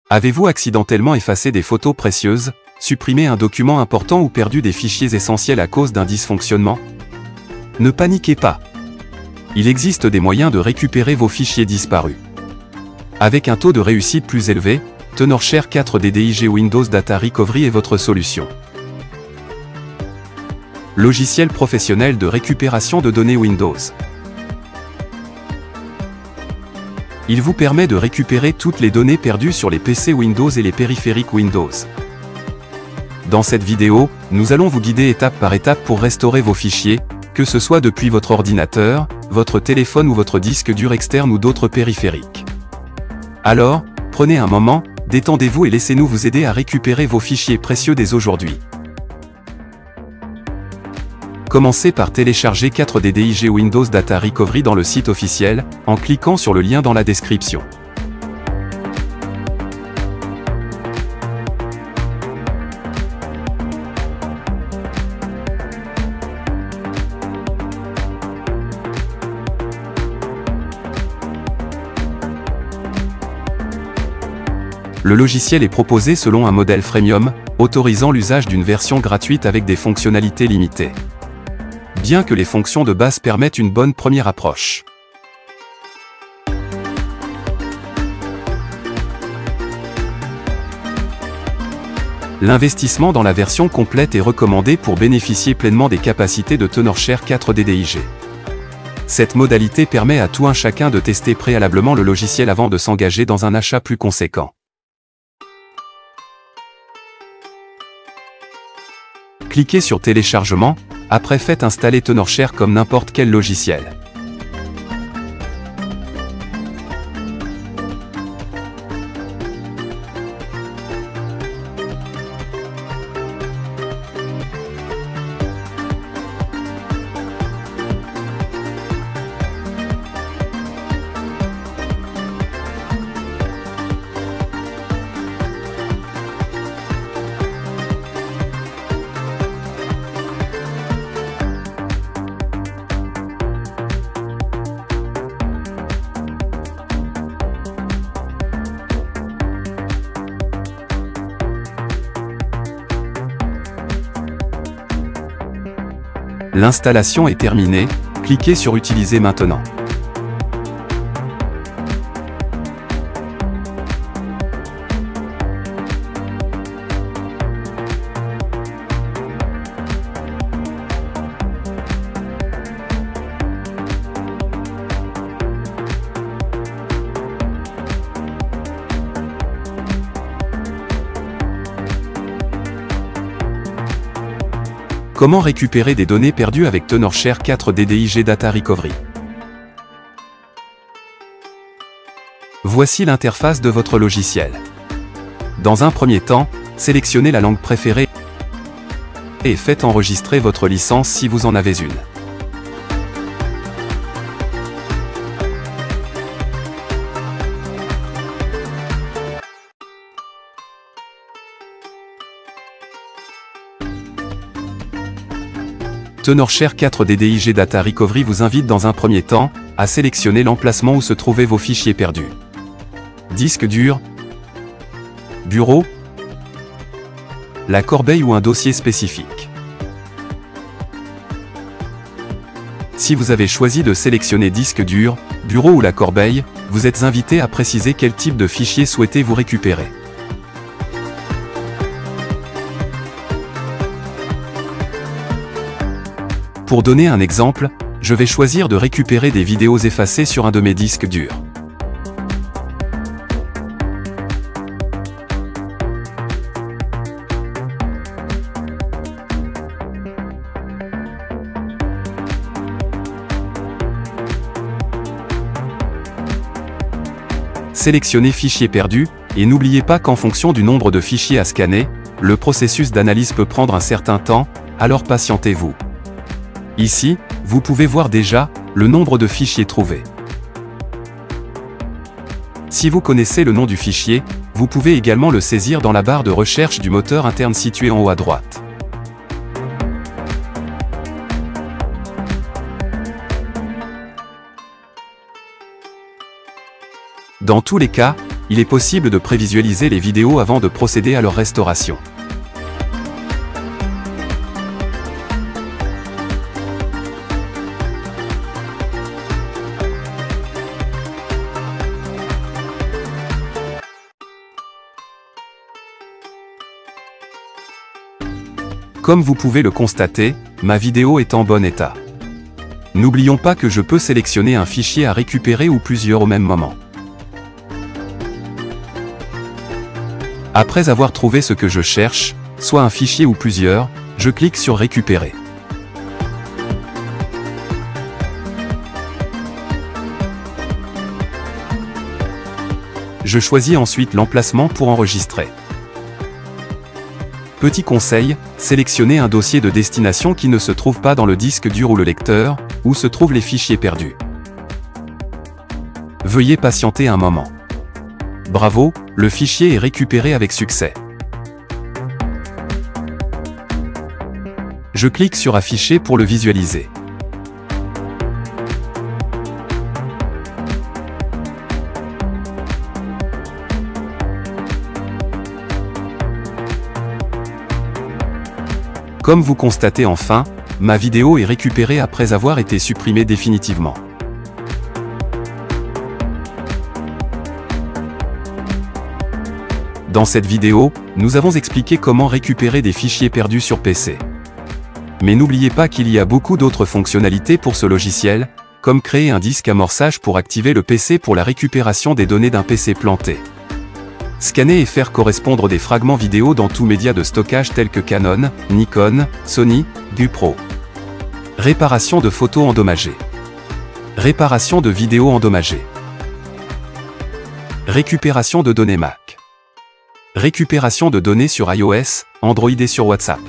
Avez-vous accidentellement effacé des photos précieuses, supprimé un document important ou perdu des fichiers essentiels à cause d'un dysfonctionnement? Ne paniquez pas. Il existe des moyens de récupérer vos fichiers disparus. Avec un taux de réussite plus élevé, TenorShare 4 DDIG Windows Data Recovery est votre solution. Logiciel professionnel de récupération de données Windows. Il vous permet de récupérer toutes les données perdues sur les PC Windows et les périphériques Windows. Dans cette vidéo, nous allons vous guider étape par étape pour restaurer vos fichiers, que ce soit depuis votre ordinateur, votre téléphone ou votre disque dur externe ou d'autres périphériques. Alors, prenez un moment, détendez-vous et laissez-nous vous aider à récupérer vos fichiers précieux dès aujourd'hui. Commencez par télécharger 4 DDIG Windows Data Recovery dans le site officiel, en cliquant sur le lien dans la description. Le logiciel est proposé selon un modèle freemium, autorisant l'usage d'une version gratuite avec des fonctionnalités limitées. Bien que les fonctions de base permettent une bonne première approche. L'investissement dans la version complète est recommandé pour bénéficier pleinement des capacités de TenorShare 4 DDIG. Cette modalité permet à tout un chacun de tester préalablement le logiciel avant de s'engager dans un achat plus conséquent. Cliquez sur Téléchargement, après faites installer TenorShare comme n'importe quel logiciel. L'installation est terminée, cliquez sur Utiliser maintenant. Comment récupérer des données perdues avec TenorShare 4 DDIG Data Recovery? Voici l'interface de votre logiciel. Dans un premier temps, sélectionnez la langue préférée et faites enregistrer votre licence si vous en avez une. TenorShare 4 DDIG Data Recovery vous invite dans un premier temps à sélectionner l'emplacement où se trouvaient vos fichiers perdus. Disque dur, bureau, la corbeille ou un dossier spécifique. Si vous avez choisi de sélectionner disque dur, bureau ou la corbeille, vous êtes invité à préciser quel type de fichier souhaitez-vous récupérer. Pour donner un exemple, je vais choisir de récupérer des vidéos effacées sur un de mes disques durs. Sélectionnez Fichier perdu, et n'oubliez pas qu'en fonction du nombre de fichiers à scanner, le processus d'analyse peut prendre un certain temps, alors patientez-vous. Ici, vous pouvez voir déjà le nombre de fichiers trouvés. Si vous connaissez le nom du fichier, vous pouvez également le saisir dans la barre de recherche du moteur interne située en haut à droite. Dans tous les cas, il est possible de prévisualiser les vidéos avant de procéder à leur restauration. Comme vous pouvez le constater, ma vidéo est en bon état. N'oublions pas que je peux sélectionner un fichier à récupérer ou plusieurs au même moment. Après avoir trouvé ce que je cherche, soit un fichier ou plusieurs, je clique sur Récupérer. Je choisis ensuite l'emplacement pour enregistrer. Petit conseil, sélectionnez un dossier de destination qui ne se trouve pas dans le disque dur ou le lecteur, où se trouvent les fichiers perdus. Veuillez patienter un moment. Bravo, le fichier est récupéré avec succès. Je clique sur Afficher pour le visualiser. Comme vous constatez enfin, ma vidéo est récupérée après avoir été supprimée définitivement. Dans cette vidéo, nous avons expliqué comment récupérer des fichiers perdus sur PC. Mais n'oubliez pas qu'il y a beaucoup d'autres fonctionnalités pour ce logiciel, comme créer un disque amorçage pour activer le PC pour la récupération des données d'un PC planté. Scanner et faire correspondre des fragments vidéo dans tout média de stockage tels que Canon, Nikon, Sony, GoPro. Réparation de photos endommagées. Réparation de vidéos endommagées. Récupération de données Mac. Récupération de données sur iOS, Android et sur WhatsApp.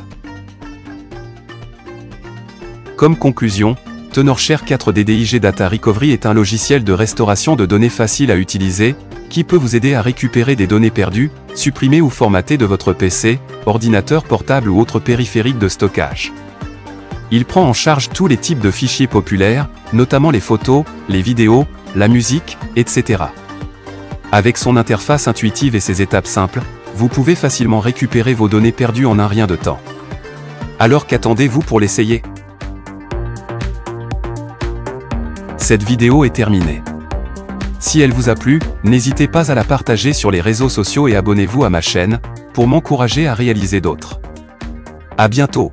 Comme conclusion, Tenorshare 4 DDIG Data Recovery est un logiciel de restauration de données facile à utiliser, qui peut vous aider à récupérer des données perdues, supprimées ou formatées de votre PC, ordinateur portable ou autre périphérique de stockage. Il prend en charge tous les types de fichiers populaires, notamment les photos, les vidéos, la musique, etc. Avec son interface intuitive et ses étapes simples, vous pouvez facilement récupérer vos données perdues en un rien de temps. Alors qu'attendez-vous pour l'essayer? Cette vidéo est terminée. Si elle vous a plu, n'hésitez pas à la partager sur les réseaux sociaux et abonnez-vous à ma chaîne, pour m'encourager à réaliser d'autres. À bientôt.